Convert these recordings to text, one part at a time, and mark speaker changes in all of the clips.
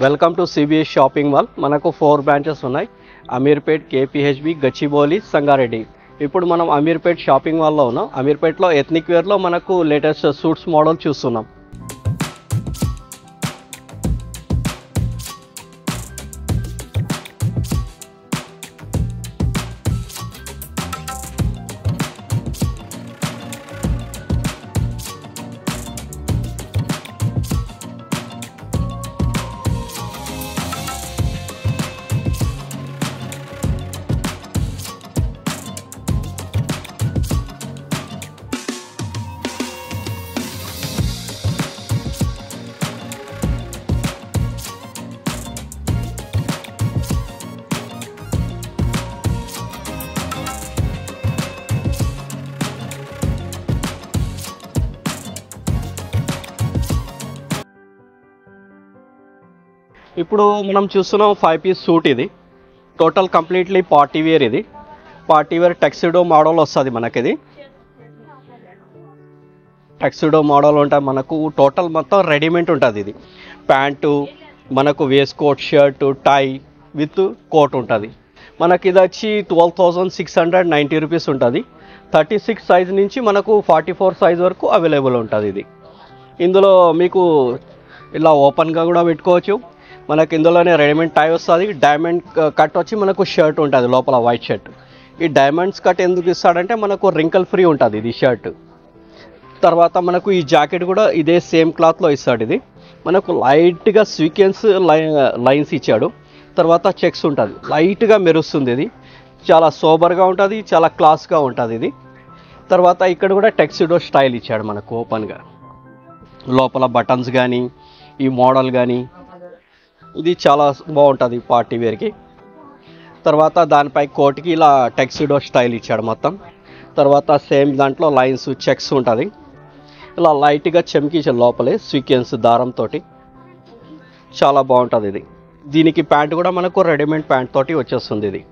Speaker 1: Welcome to CBS shopping mall. మనకు 4 branches ఉన్నాయి. Ameerpet, KPHB, Gachibowli, Sangareddy. ఇప్పుడు మనం అమీర్పేట్ షాపింగ్ మాల్లో ఉన్నాం. అమీర్పేట్లో ఎథ్నిక్ వేర్లో మనకు లేటెస్ట్ సూట్స్ మోడల్ చూస్తున్నాం. ఇప్పుడు మనం చూస్తున్నాం 5 పీస్ సూట్. ఇది టోటల్ కంప్లీట్లీ పార్టీ వేర్. ఇది పార్టీ వేర్ టక్సిడో మోడల్ వస్తుంది మనకి. ఇది టక్సిడో మోడల్ ఉంటాయి మనకు. టోటల్ మొత్తం రెడీమేడ్ ఉంటుంది. ఇది ప్యాంటు మనకు, waist coat, shirt, tie with coat ఉంటుంది మనకి. ఇది వచ్చి 12,690 రూపీస్ ఉంటుంది. 36 సైజ్ నుంచి మనకు 44 సైజ్ వరకు అవైలబుల్ ఉంటుంది. ఇది ఇందులో మీకు ఇలా ఓపెన్గా కూడా పెట్టుకోవచ్చు. మనకి ఇందులోనే రెడీమేడ్ టై వస్తుంది. డైమండ్ కట్ వచ్చి మనకు షర్ట్ ఉంటుంది లోపల, వైట్ షర్ట్. ఈ డైమండ్స్ కట్ ఎందుకు ఇస్తాడంటే మనకు రింకల్ ఫ్రీ ఉంటుంది ఇది షర్ట్. తర్వాత మనకు ఈ జాకెట్ కూడా ఇదే సేమ్ క్లాత్లో ఇస్తాడు. ఇది మనకు లైట్గా సీక్వెన్స్ లైన్స్ ఇచ్చాడు. తర్వాత చెక్స్ ఉంటుంది, లైట్గా మెరుస్తుంది. ఇది చాలా సోబర్గా ఉంటుంది, చాలా క్లాస్గా ఉంటుంది ఇది. తర్వాత ఇక్కడ కూడా టెక్సిడో స్టైల్ ఇచ్చాడు మనకు. ఓపెన్గా లోపల బటన్స్ కానీ, ఈ మోడల్ కానీ, ఇది చాలా బాగుంటుంది పార్టీ వేర్కి. తర్వాత దానిపై కోట్కి ఇలా టెక్సిడో స్టైల్ ఇచ్చాడు మొత్తం. తర్వాత సేమ్ దాంట్లో లైన్స్, చెక్స్ ఉంటుంది. ఇలా లైట్గా చెమ్కించాడు లోపలే సీక్వెన్స్ దారంతో. చాలా బాగుంటుంది ఇది. దీనికి ప్యాంట్ కూడా మనకు రెడీమేడ్ ప్యాంట్ తోటి వచ్చేస్తుంది. ఇది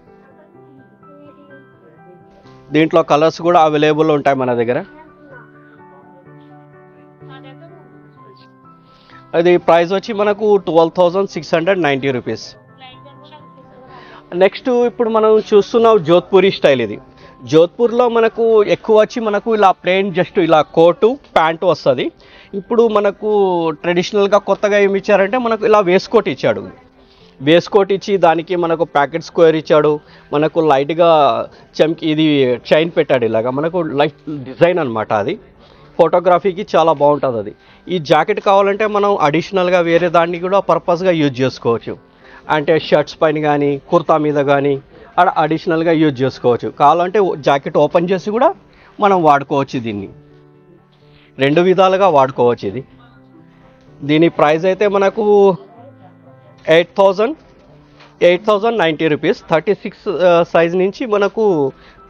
Speaker 1: దీంట్లో కలర్స్ కూడా అవైలబుల్ ఉంటాయి మన దగ్గర. అది ప్రైస్ వచ్చి మనకు 12,690 రూపీస్. నెక్స్ట్ ఇప్పుడు మనం చూస్తున్నాం జోధ్పూరి స్టైల్. ఇది జోధ్పూర్లో మనకు ఎక్కువ వచ్చి మనకు ఇలా ప్లెయిన్ జస్ట్ ఇలా కోటు ప్యాంటు వస్తుంది. ఇప్పుడు మనకు ట్రెడిషనల్గా కొత్తగా ఏమి ఇచ్చారంటే మనకు ఇలా వేస్కోట్ ఇచ్చాడు. వేస్కోట్ ఇచ్చి దానికి మనకు ప్యాకెట్ స్క్వేర్ ఇచ్చాడు. మనకు లైట్గా ఇది చైన్ పెట్టాడు ఇలాగా. మనకు లైట్ డిజైన్ అనమాట. అది ఫోటోగ్రఫీకి చాలా బాగుంటుంది. అది ఈ జాకెట్ కావాలంటే మనం అడిషనల్గా వేరే దాన్ని కూడా పర్పస్గా యూజ్ చేసుకోవచ్చు. అంటే షర్ట్స్ పైన కానీ, కుర్తా మీద కానీ అక్కడ అడిషనల్గా యూజ్ చేసుకోవచ్చు. కావాలంటే జాకెట్ ఓపెన్ చేసి కూడా మనం వాడుకోవచ్చు. దీన్ని 2 విధాలుగా వాడుకోవచ్చు. ఇది దీని ప్రైస్ అయితే మనకు 8,090 రూపీస్. 36 సైజ్ నుంచి మనకు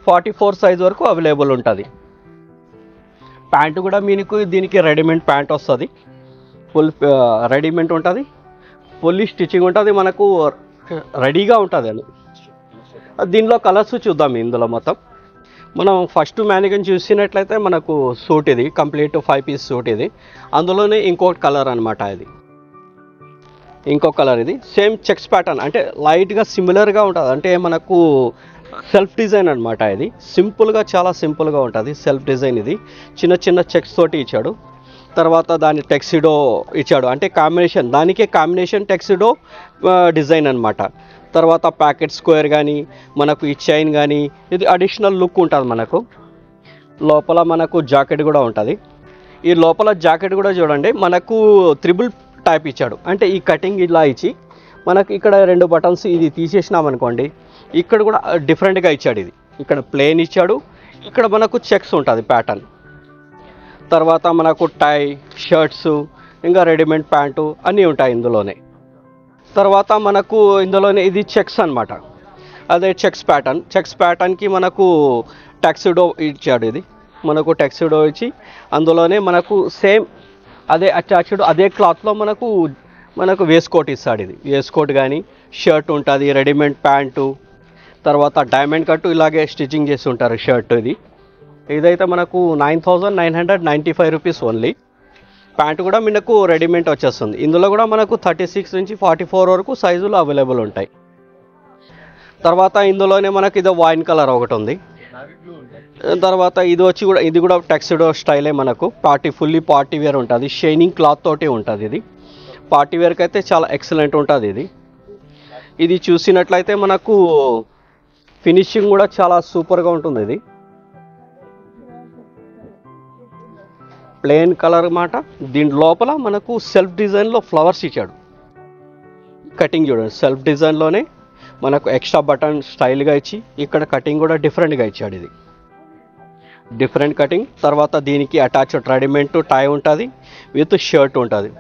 Speaker 1: 44 సైజ్ వరకు అవైలబుల్ ఉంటుంది. ప్యాంటు కూడా మీకు దీనికి రెడీమేడ్ ప్యాంట్ వస్తుంది. ఫుల్ రెడీమేడ్ ఉంటుంది, ఫుల్లీ స్టిచ్చింగ్ ఉంటుంది, మనకు రెడీగా ఉంటుంది. అని దీనిలో కలర్స్ చూద్దాం. ఇందులో మొత్తం మనం ఫస్ట్ మ్యానికన్ చూసినట్లయితే మనకు సూట్ ఇది కంప్లీట్ 5 పీస్ సూట్. ఇది అందులోనే ఇంకొక కలర్ అనమాట. ఇది ఇంకో కలర్. ఇది సేమ్ చెక్స్ ప్యాటర్న్, అంటే లైట్గా సిమిలర్గా ఉంటుంది. అంటే మనకు సెల్ఫ్ డిజైన్ అనమాట. ఇది సింపుల్గా, చాలా సింపుల్గా ఉంటుంది సెల్ఫ్ డిజైన్. ఇది చిన్న చిన్న చెక్స్ తోటి ఇచ్చాడు. తర్వాత దాని టెక్సిడో ఇచ్చాడు, అంటే కాంబినేషన్, దానికే కాంబినేషన్ టెక్సిడో డిజైన్ అనమాట. తర్వాత ప్యాకెట్ స్క్వేర్ కానీ, మనకు ఈ చైన్ కానీ, ఇది అడిషనల్ లుక్ ఉంటుంది మనకు. లోపల మనకు జాకెట్ కూడా ఉంటుంది. ఈ లోపల జాకెట్ కూడా చూడండి మనకు త్రిబుల్ టైప్ ఇచ్చాడు. అంటే ఈ కటింగ్ ఇలా ఇచ్చి మనకు ఇక్కడ 2 బటన్స్ ఇది తీసేసినామనుకోండి, ఇక్కడ కూడా డిఫరెంట్గా ఇచ్చాడు. ఇది ఇక్కడ ప్లెయిన్ ఇచ్చాడు, ఇక్కడ మనకు చెక్స్ ఉంటుంది ప్యాటర్న్. తర్వాత మనకు టై, షర్ట్స్, ఇంకా రెడీమేడ్ ప్యాంటు అన్నీ ఉంటాయి ఇందులోనే. తర్వాత మనకు ఇందులోనే ఇది చెక్స్ అనమాట. అదే చెక్స్ ప్యాటర్న్. చెక్స్ ప్యాటర్న్కి మనకు టక్సిడో ఇచ్చాడు. ఇది మనకు టక్సిడో ఇచ్చి అందులోనే మనకు సేమ్ అదే అటాచ్డ్ అదే క్లాత్లో మనకు వేస్కోట్ ఇస్తాడు. ఇది వేస్కోట్ కానీ, షర్ట్ ఉంటుంది, రెడీమేడ్ ప్యాంటు, తర్వాత డైమండ్ కట్టు ఇలాగే స్టిచ్చింగ్ చేసి ఉంటారు షర్ట్. ఇదైతే మనకు 9,995 రూపీస్ ఓన్లీ. ప్యాంట్ కూడా మనకు రెడీమేడ్ వచ్చేస్తుంది. ఇందులో కూడా మనకు 36 నుంచి 44 వరకు సైజులు అవైలబుల్ ఉంటాయి. తర్వాత ఇందులోనే మనకి ఇది వైన్ కలర్ ఒకటి ఉంది. తర్వాత ఇది కూడా టక్సిడో స్టైలే, మనకు ఫుల్లీ పార్టీ వేర్ ఉంటుంది. షైనింగ్ క్లాత్ తోటి ఉంటుంది. ఇది పార్టీ వేర్కి అయితే చాలా ఎక్సలెంట్ ఉంటుంది. ఇది చూసినట్లయితే మనకు ఫినిషింగ్ కూడా చాలా సూపర్గా ఉంటుంది. ఇది ప్లెయిన్ కలర్ మాట. దీని లోపల మనకు సెల్ఫ్ డిజైన్లో ఫ్లవర్స్ ఇచ్చాడు. కటింగ్ చూడండి, సెల్ఫ్ డిజైన్లోనే మనకు ఎక్స్ట్రా బటన్ స్టైల్గా ఇచ్చి ఇక్కడ కటింగ్ కూడా డిఫరెంట్గా ఇచ్చాడు. ఇది డిఫరెంట్ కటింగ్. తర్వాత దీనికి అటాచ్డ్ రెడీమేడ్ టై ఉంటుంది, విత్ షర్ట్ ఉంటుంది,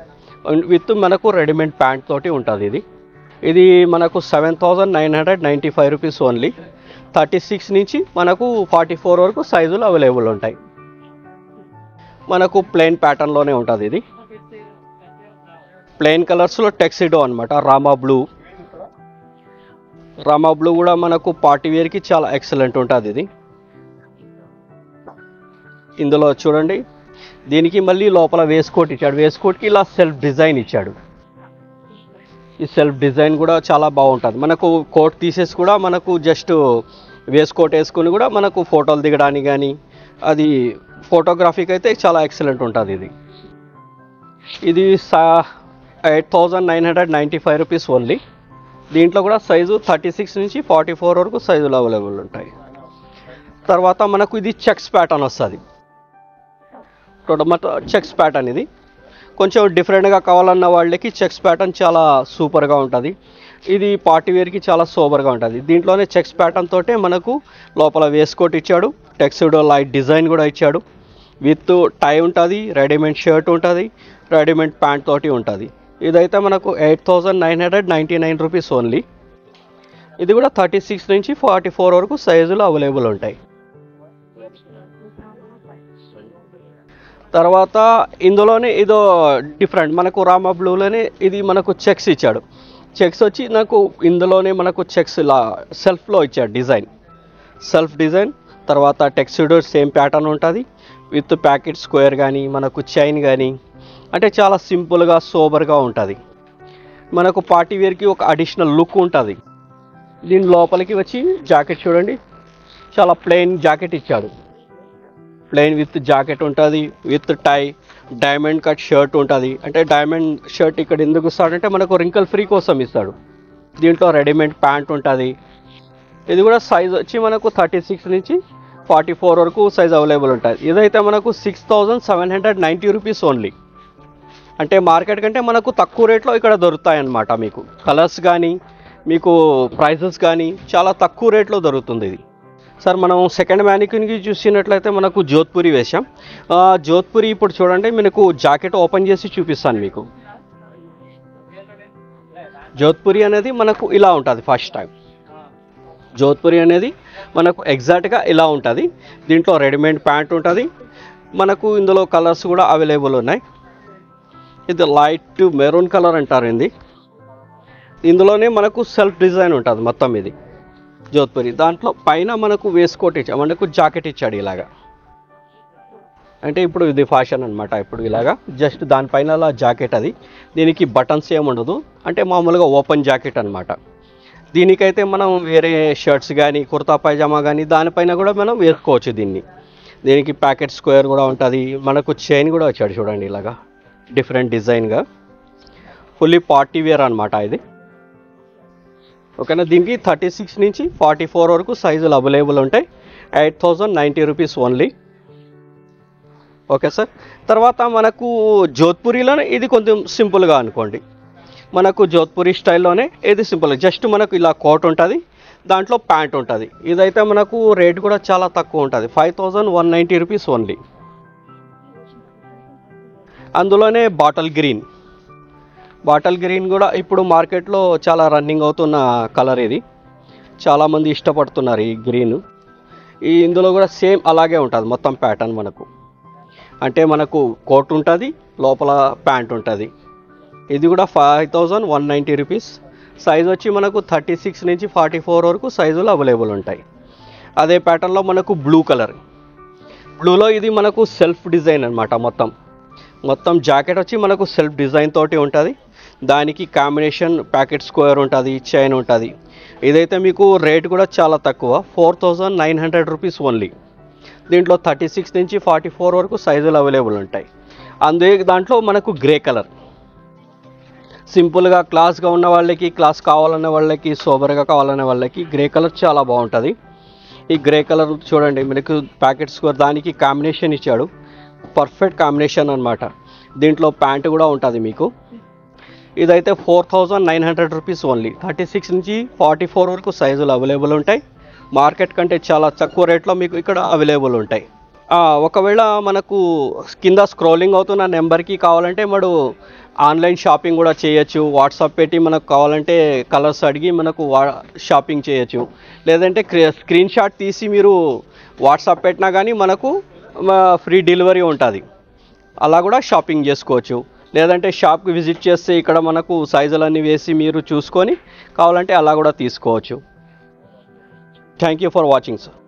Speaker 1: విత్ మనకు రెడీమేడ్ ప్యాంట్ తోటి ఉంటుంది. ఇది మనకు 7,995 రూపీస్ ఓన్లీ. 36 నుంచి మనకు 44 వరకు సైజులు అవైలబుల్ ఉంటాయి. మనకు ప్లెయిన్ ప్యాటర్న్లోనే ఉంటుంది. ఇది ప్లెయిన్ కలర్స్లో టెక్సిడో అనమాట. రామా బ్లూ కూడా మనకు పార్టీ వేర్కి చాలా ఎక్సలెంట్ ఉంటుంది. ఇది ఇందులో చూడండి, దీనికి మళ్ళీ లోపల వేస్కోట్ ఇచ్చాడు. వేస్కోట్కి ఇలా సెల్ఫ్ డిజైన్ ఇచ్చాడు. ఈ సెల్ఫ్ డిజైన్ కూడా చాలా బాగుంటుంది. మనకు కోట్ తీసేసి కూడా మనకు జస్ట్ వేస్కోట్ వేసుకుని కూడా మనకు ఫోటోలు దిగడానికి కానీ అది ఫోటోగ్రఫీకి అయితే చాలా ఎక్సలెంట్ ఉంటుంది. ఇది 8,995 రూపీస్ ఓన్లీ. దీంట్లో కూడా సైజు 36 నుంచి 44 వరకు సైజులు అవైలబుల్ ఉంటాయి. తర్వాత మనకు ఇది చెక్స్ ప్యాటర్న్ వస్తుంది. చెక్స్ ప్యాటర్న్ ఇది కొంచెం డిఫరెంట్గా కావాలన్న వాళ్ళకి చెక్స్ ప్యాటర్న్ చాలా సూపర్గా ఉంటుంది. ఇది పార్టీ వేర్కి చాలా సూపర్గా ఉంటుంది. దీంట్లోనే చెక్స్ ప్యాటర్న్ తోటే మనకు లోపల వేస్కోట్ ఇచ్చాడు, టెక్సిడో లైట్ డిజైన్ కూడా ఇచ్చాడు, విత్ టై ఉంటుంది, రెడీమేడ్ షర్ట్ ఉంటుంది, రెడీమేడ్ ప్యాంట్ తోటి ఉంటుంది. ఇదైతే మనకు 8,999 రూపీస్ ఓన్లీ. ఇది కూడా 36 నుంచి 44 వరకు సైజులు అవైలబుల్ ఉంటాయి. తర్వాత ఇందులోనే ఇదో డిఫరెంట్, మనకు రామా బ్లూలోనే ఇది మనకు చెక్స్ ఇచ్చాడు. చెక్స్ వచ్చి నాకు ఇందులోనే మనకు చెక్స్ ఇలా సెల్ఫ్లో ఇచ్చాడు డిజైన్, సెల్ఫ్ డిజైన్. తర్వాత టెక్సిడో సేమ్ ప్యాటర్న్ ఉంటుంది, విత్ ప్యాకెట్ స్క్వేర్ కానీ మనకు చైన్ కానీ, అంటే చాలా సింపుల్గా సోబర్గా ఉంటుంది. మనకు పార్టీ వేర్కి ఒక అడిషనల్ లుక్ ఉంటుంది. దీని లోపలికి వచ్చి జాకెట్ చూడండి, చాలా ప్లెయిన్ జాకెట్ ఇచ్చాడు. ప్లెయిన్ విత్ జాకెట్ ఉంటుంది, with tie, diamond cut shirt ఉంటుంది. అంటే డైమండ్ షర్ట్ ఇక్కడ ఎందుకు ఇస్తాడంటే మనకు రింకల్ ఫ్రీ కోసం ఇస్తాడు. దీంట్లో రెడీమేడ్ ప్యాంట్ ఉంటుంది. ఇది కూడా సైజ్ వచ్చి మనకు 36 నుంచి 44 వరకు సైజ్ అవైలబుల్ ఉంటుంది. ఇదైతే మనకు 6,790 రూపీస్ ఓన్లీ. అంటే మార్కెట్ కంటే మనకు తక్కువ రేట్లో ఇక్కడ దొరుకుతాయి అన్నమాట. మీకు కలర్స్ కానీ మీకు ప్రైజెస్ కానీ చాలా తక్కువ రేట్లో దొరుకుతుంది. ఇది సార్ మనం సెకండ్ మ్యానిక్యూన్కి చూసినట్లయితే మనకు జోధ్పూరి వేసాం. జోధ్పూరి ఇప్పుడు చూడండి, మనకు జాకెట్ ఓపెన్ చేసి చూపిస్తాను మీకు. జోధ్పూరి అనేది మనకు ఇలా ఉంటుంది. ఫస్ట్ టైం జోధ్పూరి అనేది మనకు ఎగ్జాక్ట్గా ఇలా ఉంటుంది. దీంట్లో రెడీమేడ్ ప్యాంట్ ఉంటుంది. మనకు ఇందులో కలర్స్ కూడా అవైలబుల్ ఉన్నాయి. ఇది లైట్ మెరూన్ కలర్ అంటారు. ఇందులోనే మనకు సెల్ఫ్ డిజైన్ ఉంటుంది మొత్తం. ఇది జోధ్పూరి. దాంట్లో పైన మనకు వేస్కోట్ ఇచ్చాడు, మనకు జాకెట్ ఇచ్చాడు ఇలాగా. అంటే ఇప్పుడు ఇది ఫ్యాషన్ అనమాట. ఇప్పుడు ఇలాగా జస్ట్ దానిపైన అలా జాకెట్. అది దీనికి బటన్స్ ఏముండదు, అంటే మామూలుగా ఓపెన్ జాకెట్ అనమాట. దీనికైతే మనం వేరే షర్ట్స్ కానీ కుర్తా పైజామా కానీ దానిపైన కూడా మనం వేసుకోవచ్చు దీన్ని. దీనికి ప్యాకెట్ స్క్వేర్ కూడా ఉంటుంది. మనకు చైన్ కూడా వచ్చాడు చూడండి ఇలాగా డిఫరెంట్ డిజైన్గా. ఫుల్లీ పార్టీ వేర్ అనమాట ఇది. ఓకేనా. దీనికి 36 నుంచి 44 వరకు సైజులు అవైలబుల్ ఉంటాయి. 8,090 రూపీస్ ఓన్లీ. Okay sir. తర్వాత మనకు జోధ్పూరిలోనే ఇది కొంచెం సింపుల్గా అనుకోండి. మనకు జోధ్పూరి స్టైల్లోనే ఇది సింపుల్, జస్ట్ మనకు ఇలా కోట్ ఉంటుంది, దాంట్లో ప్యాంట్ ఉంటుంది. ఇదైతే మనకు రేట్ కూడా చాలా తక్కువ ఉంటుంది, 5,190 రూపీస్ ఓన్లీ. అందులోనే బాటిల్ గ్రీన్ కూడా ఇప్పుడు మార్కెట్లో చాలా రన్నింగ్ అవుతున్న కలర్. ఇది చాలామంది ఇష్టపడుతున్నారు ఈ గ్రీన్. ఇందులో కూడా సేమ్ అలాగే ఉంటుంది మొత్తం ప్యాటర్న్. మనకు అంటే మనకు కోట్ ఉంటుంది, లోపల ప్యాంట్ ఉంటుంది. ఇది కూడా 5,190 రూపీస్. సైజ్ వచ్చి మనకు 36 నుంచి 44 వరకు సైజులు అవైలబుల్ ఉంటాయి. అదే ప్యాటర్న్లో మనకు బ్లూలో ఇది మనకు సెల్ఫ్ డిజైన్ అనమాట. మొత్తం మొత్తం జాకెట్ వచ్చి మనకు సెల్ఫ్ డిజైన్ తోటి ఉంటుంది. దానికి కాంబినేషన్ ప్యాకెట్ స్క్వేర్ ఉంటుంది, చైన్ ఉంటుంది. ఇదైతే మీకు రేట్ కూడా చాలా తక్కువ, 4900 రూపీస్ ఓన్లీ. దీంట్లో 36 నుంచి 44 వరకు సైజులు అవైలబుల్ ఉంటాయి. దాంట్లో మనకు గ్రే కలర్ సింపుల్గా క్లాస్గా ఉన్న వాళ్ళకి, క్లాస్ కావాలనే వాళ్ళకి, సోబర్గా కావాలనే వాళ్ళకి గ్రే కలర్ చాలా బాగుంటుంది. ఈ గ్రే కలర్ చూడండి, మనకు ప్యాకెట్ స్క్వేర్ దానికి కాంబినేషన్ ఇచ్చాడు, పర్ఫెక్ట్ కాంబినేషన్ అనమాట. దీంట్లో ప్యాంటు కూడా ఉంటుంది మీకు. ఇదైతే 4900 రూపీస్ ఓన్లీ. 36 నుంచి 44 వరకు సైజులు అవైలబుల్ ఉంటాయి. మార్కెట్ కంటే చాలా తక్కువ రేట్లో మీకు ఇక్కడ అవైలబుల్ ఉంటాయి. ఒకవేళ మనకు కింద స్క్రోలింగ్ అవుతున్న నెంబర్కి కావాలంటే మనం ఆన్లైన్ షాపింగ్ కూడా చేయొచ్చు. వాట్సాప్ పెట్టి మనకు కావాలంటే కలర్స్ అడిగి మనకు షాపింగ్ చేయొచ్చు. లేదంటే స్క్రీన్ షాట్ తీసి మీరు వాట్సాప్ పెట్టినా కానీ మనకు ఫ్రీ డెలివరీ ఉంటుంది. అలా కూడా షాపింగ్ చేసుకోవచ్చు. లేదంటే షాప్కి విజిట్ చేస్తే ఇక్కడ మనకు సైజులన్నీ వేసి మీరు చూసుకొని కావాలంటే అలా కూడా తీసుకోవచ్చు. Thank you for watching sir.